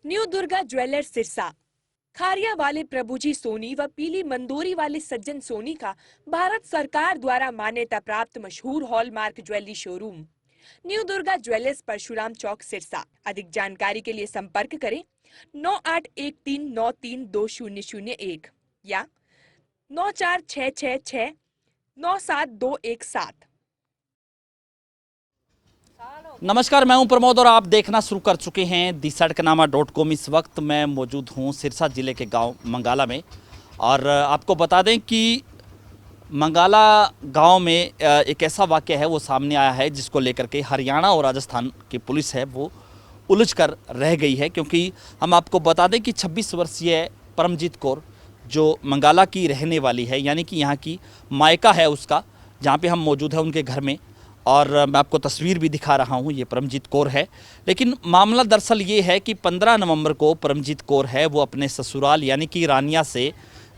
New Durga jewellers Sirsa. Kharia वाले प्रभुजी सोनी व पीली मंदोरी वाले सज्जन सोनी का भारत सरकार द्वारा मान्यता प्राप्त मशहूर hallmark jewellery showroom new Durga jewellers Parshuram Chowk Sirsa. अधिक जानकारी के लिए संपर्क करें 9813932001 या 9466697217। नमस्कार, मैं हूं प्रमोद और आप देखना शुरू कर चुके हैं दी सड़कनामा.com। इस वक्त मैं मौजूद हूं सिरसा ज़िले के गांव मंगाला में और आपको बता दें कि मंगाला गांव में एक ऐसा वाक़या है वो सामने आया है जिसको लेकर के हरियाणा और राजस्थान की पुलिस है वो उलझ कर रह गई है। क्योंकि हम आपको बता दें कि 26 वर्षीय परमजीत कौर जो मंगाला की रहने वाली है, यानी कि यहाँ की मायका है उसका, जहाँ पे हम मौजूद हैं उनके घर में, और मैं आपको तस्वीर भी दिखा रहा हूँ, ये परमजीत कौर है। लेकिन मामला दरअसल ये है कि 15 नवंबर को परमजीत कौर है वो अपने ससुराल यानी कि रानिया से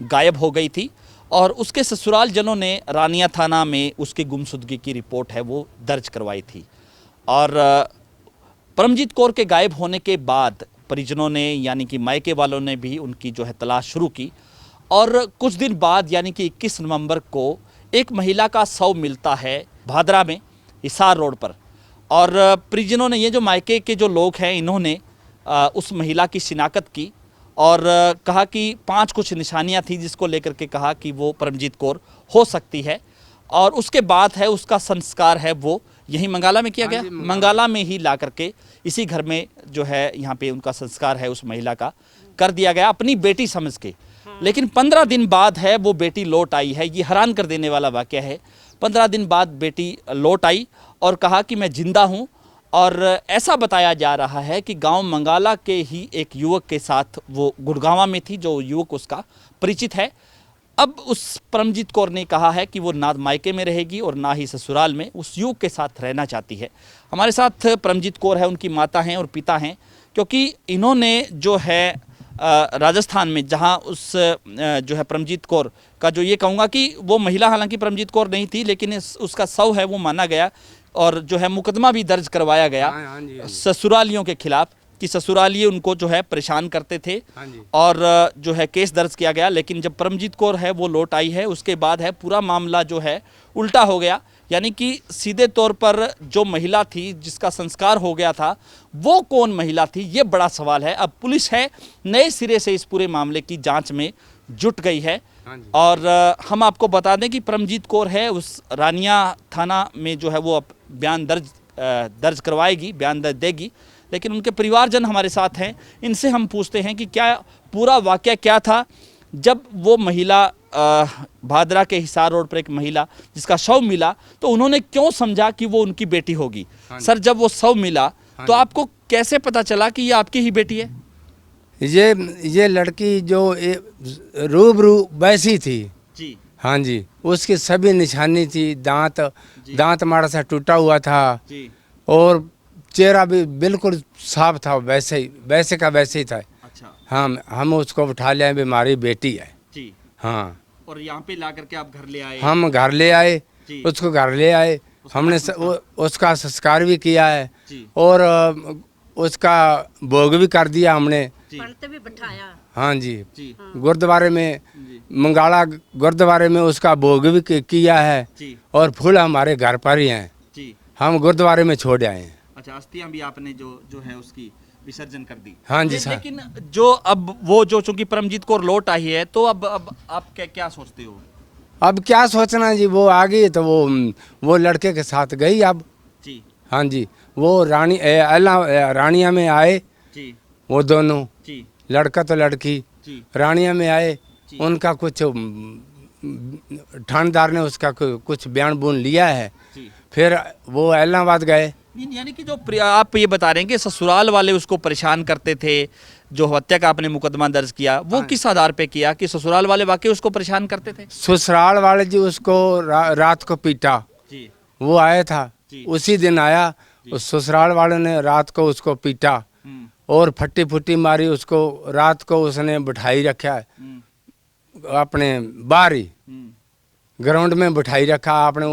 गायब हो गई थी और उसके ससुराल जनों ने रानिया थाना में उसकी गुमशुदगी की रिपोर्ट है वो दर्ज करवाई थी। और परमजीत कौर के गायब होने के बाद परिजनों ने यानी कि मायके वालों ने भी उनकी जो है तलाश शुरू की और कुछ दिन बाद यानी कि 21 नवंबर को एक महिला का शव मिलता है भादरा में हिसार रोड पर। और परिजनों ने, ये जो मायके के जो लोग हैं, इन्होंने उस महिला की शिनाख्त की और कहा कि 5 कुछ निशानियां थी जिसको लेकर के कहा कि वो परमजीत कौर हो सकती है। और उसके बाद है उसका संस्कार है वो यहीं मंगाला में किया गया, मंगाला में ही ला करके इसी घर में जो है यहाँ पे उनका संस्कार है उस महिला का कर दिया गया अपनी बेटी समझ के। लेकिन 15 दिन बाद है वो बेटी लौट आई है। ये हैरान कर देने वाला वाक़या है। 15 दिन बाद बेटी लौट आई और कहा कि मैं जिंदा हूँ। और ऐसा बताया जा रहा है कि गांव मंगाला के ही एक युवक के साथ वो गुड़गांवा में थी, जो युवक उसका परिचित है। अब उस परमजीत कौर ने कहा है कि वो ना मायके में रहेगी और ना ही ससुराल में, उस युवक के साथ रहना चाहती है। हमारे साथ परमजीत कौर है, उनकी माता हैं और पिता हैं, क्योंकि इन्होंने जो है राजस्थान में जहां उस जो है परमजीत कौर का जो ये कहूँगा कि वो महिला हालांकि परमजीत कौर नहीं थी, लेकिन उसका शव है वो माना गया और जो है मुकदमा भी दर्ज करवाया गया ससुरालियों के खिलाफ कि ससुरालिये उनको जो है परेशान करते थे और जो है केस दर्ज किया गया। लेकिन जब परमजीत कौर है वो लौट आई है उसके बाद है पूरा मामला जो है उल्टा हो गया। यानी कि सीधे तौर पर जो महिला थी जिसका संस्कार हो गया था वो कौन महिला थी, ये बड़ा सवाल है। अब पुलिस है नए सिरे से इस पूरे मामले की जांच में जुट गई है। और हम आपको बता दें कि परमजीत कौर है उस रानिया थाना में जो है वो बयान दर्ज करवाएगी, बयान दर्ज देगी। लेकिन उनके परिवारजन हमारे साथ हैं, इनसे हम पूछते हैं कि क्या पूरा वाक़या क्या था जब वो महिला भादरा के हिसार रोड पर एक महिला जिसका शव मिला तो उन्होंने क्यों समझा कि वो उनकी बेटी होगी। सर, जब वो शव मिला तो आपको कैसे पता चला कि ये आपकी ही बेटी है? ये लड़की जो रूबरू वैसी थी जी। हाँ जी, उसकी सभी निशानी थी। दांत माड़ा सा टूटा हुआ था जी। और चेहरा भी बिल्कुल साफ था, वैसे का वैसे ही था। अच्छा। हम उसको उठा ले आए, बीमारी बेटी है जी। हाँ। और यहाँ पे ला करके आप घर ले आए? हम घर ले आए, उसको घर ले आए, हमने उसका संस्कार भी किया है और उसका भोग भी कर दिया हमने, भी बिठाया। हाँ जी, गुरुद्वारे में, मंगाला गुरुद्वारे में उसका भोग भी किया है और फूल हमारे घर पर ही हैं, हम गुरुद्वारे में छोड़ आए हैं। अच्छा, अस्थियां भी आपने जो है उसकी विसर्जन कर दी? हाँ जी सर। लेकिन जो अब वो जो चूंकि परमजीत कौर लौट आई है तो अब आप क्या सोचते हो? अब क्या सोचना जी, वो आ गई तो वो लड़के के साथ गई अब जी। हाँ जी, वो रानिया में आए जी। वो दोनों जी। लड़का तो लड़की जी। रानिया में आए। उनका कुछ थानेदार ने उसका कुछ बयान बून लिया है। फिर वो इलाहाबाद गए। यानी कि जो आप ये बता रहे हैं कि ससुराल वाले उसको परेशान करते थे, जो हत्या का आपने मुकदमा दर्ज किया वो किस आधार पे किया कि ससुराल वाले वाकई उसको परेशान करते थे? ससुराल वाले जी उसको रात को पीटा जी। वो आया था उसी दिन आया, उस ससुराल वाले ने रात को उसको पीटा और फट्टी फुट्टी मारी उसको। रात को उसने बिठाई रखा है अपने बाहर ही ग्राउंड में बिठाई रखा। आपने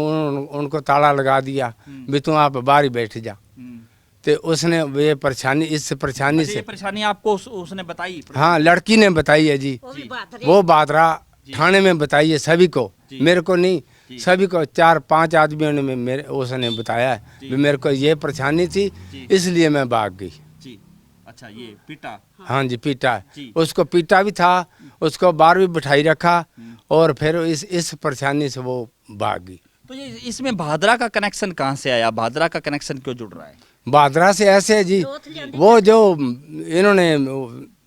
उनको ताला लगा दिया भी तू आप बाहर ही बैठ जा। तो उसने ये परेशानी, इस परेशानी अच्छा, ये से, परेशानी आपको उसने बताई? हाँ लड़की ने बताई है जी, वो बादरा थाने में बताई है सभी को, मेरे को नहीं, सभी को, 4-5 आदमियों ने मेरे उसने बताया है भी मेरे को ये परेशानी थी, इसलिए मैं भाग गई। जी। अच्छा, ये पीटा? हाँ जी, पीटा है, जी। उसको पीटा भी था, उसको बाहर भी बिठाई रखा, और फिर इस परेशानी से वो भाग गई। तो ये इसमें भादरा का कनेक्शन कहाँ से आया? भादरा का कनेक्शन क्यों जुड़ रहा है? बादरा से ऐसे है जी, वो जो इन्होंने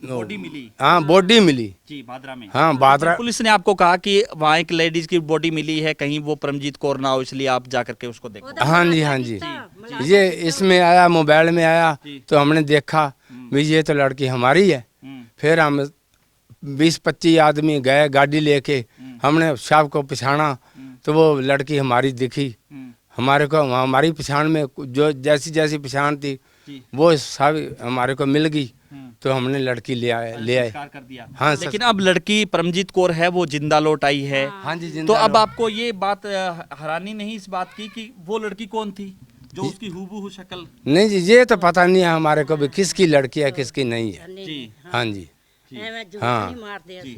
बॉडी मिली? हाँ बॉडी मिली जी, भादरा में। हाँ बादरा, पुलिस ने आपको कहा कि वहाँ एक लेडीज की बॉडी मिली है, कहीं वो परमजीत कौर ना हो, इसलिए आप जा करके उसको देखो। हाँ जी हाँ जी, ये इसमें आया, मोबाइल में आया, तो हमने देखा भी ये तो लड़की हमारी है। फिर हम 20-25 आदमी गए गाड़ी लेके, हमने शव को पछाना, तो वो लड़की हमारी दिखी, हमारे को हमारी पहचान में जो जैसी जैसी पहचान थी वो सब हमारे को मिल गई, तो हमने लड़की ले आए संस्कार कर दिया। हाँ, लेकिन अब लड़की परमजीत कौर है, वो जिंदा लौट आई है। हाँ जी, तो जिंदा अब लौट। आपको ये बात हैरानी नहीं इस बात की कि वो लड़की कौन थी जो उसकी हूबहू शक्ल? नहीं जी, ये तो पता नहीं है हमारे को भी किसकी लड़की है किसकी नहीं है। जी। हाँ जी हाँ हाँ जी।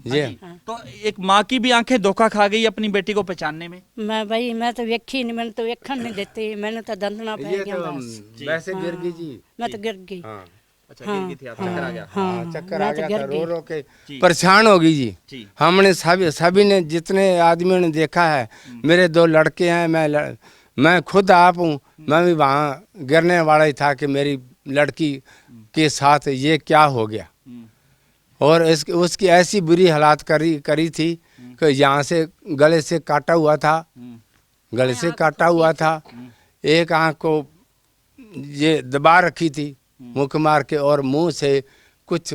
ये तो एक माँ की भी आंखें धोखा खा गई अपनी बेटी को पहचानने में। मैं तो वेखी नहीं, मैंने तो वेखन नहीं देती, मैंने तो दंदना पै ये गया तो बस। वैसे गिर गई जी। मैं तो गिर गई। हाँ अच्छा, गिर गई थी, आप चक्कर आ गया? हाँ, चक्कर आ मैं तो गया गिर था, गई। रो रो के परेशान हो गई जी। जी। हमने सभी ने, जितने आदमियों ने देखा है, मेरे 2 लड़के हैं, मैं खुद आप हूँ, मैं भी वहाँ गिरने वाला ही था कि मेरी लड़की के साथ ये क्या हो गया। और उसकी ऐसी बुरी हालात करी थी कि यहाँ से गले से काटा हुआ था, गले से काटा हुआ था, एक आँख को ये दबा रखी थी मुख मार के, और मुंह से कुछ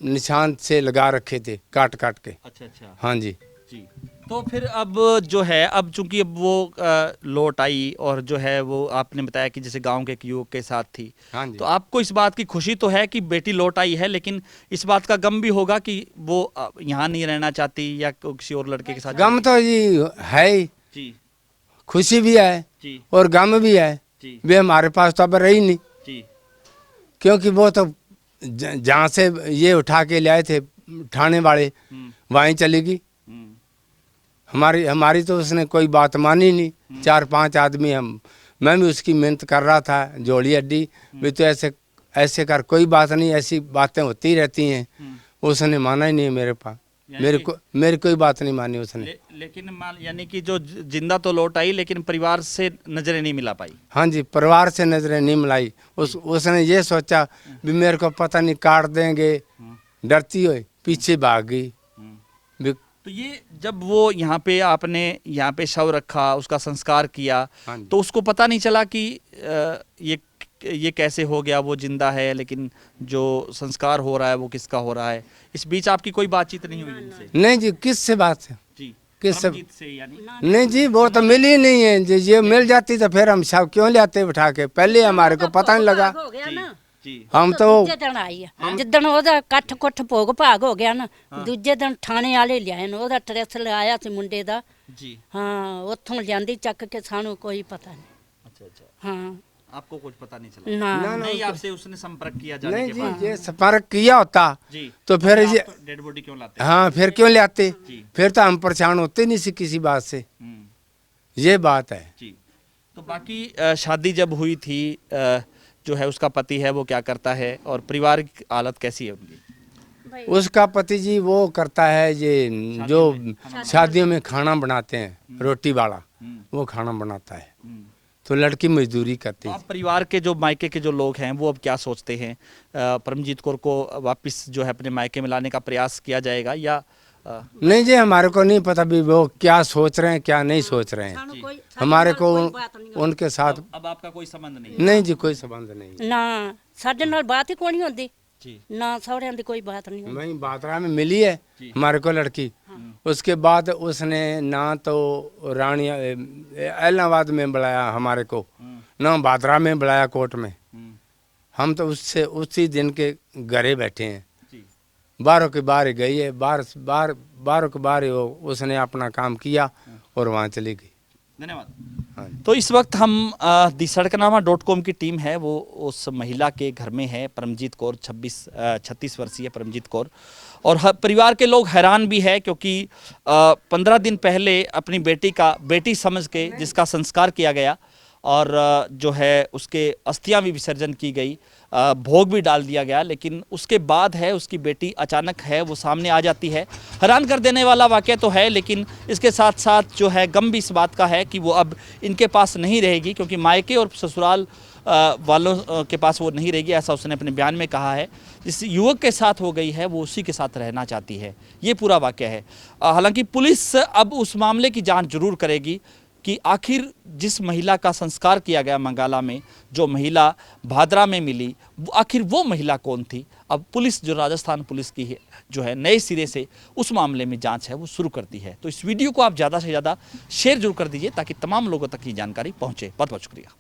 निशान से लगा रखे थे काट काट के। अच्छा अच्छा। हाँ जी जी। तो फिर अब जो है, अब चूंकि अब वो लौट आई और जो है वो आपने बताया कि जैसे गांव के एक युवक के साथ थी, हाँ जी। तो आपको इस बात की खुशी तो है कि बेटी लौट आई है, लेकिन इस बात का गम भी होगा कि वो यहाँ नहीं रहना चाहती या किसी और लड़के के साथ? गम तो जी है ही, जी खुशी भी है जी और गम भी है। जी वे हमारे पास तो अब रही नहीं, जी। क्योंकि वो तो जहाँ से ये उठा के ले आए थे थाने वाले, वहीं चली गई। हमारी तो उसने कोई बात मानी नहीं। 4-5 आदमी मैं भी उसकी मेहनत कर रहा था, जोड़ी अड्डी भी, तो ऐसे कर, कोई बात नहीं, ऐसी बातें होती रहती हैं। उसने माना ही नहीं मेरे पास, मेरी कोई बात नहीं मानी उसने। लेकिन यानी कि जो जिंदा तो लौट आई, लेकिन परिवार से नजरें नहीं मिला पाई। हाँ जी, परिवार से नजरें नहीं मिलाई। उसने ये सोचा भी मेरे को पता नहीं काट देंगे, डरती हुई पीछे भाग गई। तो ये जब वो यहाँ पे आपने यहाँ पे शव रखा, उसका संस्कार किया, तो उसको पता नहीं चला कि ये कैसे हो गया, वो जिंदा है लेकिन जो संस्कार हो रहा है वो किसका हो रहा है? इस बीच आपकी कोई बातचीत नहीं हुई उनसे? नहीं जी, किससे बात है जी, किस से यानी? नहीं जी, वो तो मिली नहीं है जी। ये मिल जाती तो फिर हम शव क्यों लाते बिठा के, पहले हमारे को पता नहीं लगा। हम तो दिन आई है जिदन ਉਹਦਾ ਕੱਠ ਕੁੱਠ ਭੋਗ ਭਾਗ ਹੋ ਗਿਆ ਨਾ, ਦੂਜੇ ਦਿਨ ਥਾਣੇ ਵਾਲੇ ਲਿਆਏ ਨੇ, ਉਹਦਾ ਟਰੈਸ ਆਇਆ ਸੀ ਮੁੰਡੇ ਦਾ जी। ਹਾਂ, ਉੱਥੋਂ ਲਿਆਂਦੀ ਚੱਕ ਕੇ, ਸਾਨੂੰ ਕੋਈ ਪਤਾ ਨਹੀਂ। अच्छा अच्छा। ਹਾਂ आपको कुछ पता नहीं चला? ਨਾ नहीं, आपसे उसने संपर्क किया जाने नहीं के जी, बाद? ये संपर्क किया होता जी। तो फिर ये डेड बॉडी क्यों लाते? हाँ, फिर क्यों ले आते, जी। फिर तो हम परेशान होते नहीं सी किसी बात से। ये बात है जी। तो बाकी शादी जब हुई थी, जो है उसका पति है वो क्या करता है और परिवार की हालत कैसी है उनकी? उसका पति जी वो करता है ये जो शादियों में खाना बनाते हैं, रोटी वाला, वो खाना बनाता है, तो लड़की मजदूरी करती तो है। आप परिवार के जो मायके के जो लोग हैं वो अब क्या सोचते हैं? परमजीत कौर को वापस जो है अपने मायके में लाने का प्रयास किया जाएगा या नहीं जी, हमारे को नहीं पता भी वो क्या सोच रहे हैं क्या नहीं सोच रहे हैं। हमारे को उनके साथ अब आपका कोई संबंध नहीं? नहीं जी, कोई संबंध नहीं। ਨਾ ਸਾਡੇ ਨਾਲ ਬਾਤ ਹੀ ਕੋਈ ਨਹੀਂ ਹੁੰਦੀ, जी। ਨਾ ਸਹੁਰਿਆਂ ਦੀ ਕੋਈ ਬਾਤ नहीं होती। वही बातरा में मिली है हमारे को लड़की। उसके बाद उसने ना तो रानी इलाहाबाद में बुलाया हमारे को, ना बादरा में बुलाया कोर्ट में। हम तो उससे उसी दिन के घरे बैठे हैं, बाहरों के बाहर गई है, बाहरों के बाहर ही उसने अपना काम किया और वहाँ चली गई। धन्यवाद। हाँ जी। तो इस वक्त हम दी सड़कनामा.com की टीम है वो उस महिला के घर में है, परमजीत कौर 36 वर्षीय परमजीत कौर, और परिवार के लोग हैरान भी है क्योंकि 15 दिन पहले अपनी बेटी समझ के जिसका संस्कार किया गया और जो है उसके अस्थियां भी विसर्जन की गई, भोग भी डाल दिया गया, लेकिन उसके बाद है उसकी बेटी अचानक है वो सामने आ जाती है। हैरान कर देने वाला वाक़या तो है, लेकिन इसके साथ साथ जो है गम भी इस बात का है कि वो अब इनके पास नहीं रहेगी, क्योंकि मायके और ससुराल वालों के पास वो नहीं रहेगी, ऐसा उसने अपने बयान में कहा है। जिस युवक के साथ हो गई है वो उसी के साथ रहना चाहती है, ये पूरा वाक़या है। हालांकि पुलिस अब उस मामले की जाँच जरूर करेगी कि आखिर जिस महिला का संस्कार किया गया मंगाला में, जो महिला भादरा में मिली, आखिर वो महिला कौन थी। अब पुलिस जो राजस्थान पुलिस की है जो है नए सिरे से उस मामले में जांच है वो शुरू करती है। तो इस वीडियो को आप ज़्यादा से ज़्यादा शेयर जरूर कर दीजिए ताकि तमाम लोगों तक ये जानकारी पहुंचे। बहुत बहुत शुक्रिया।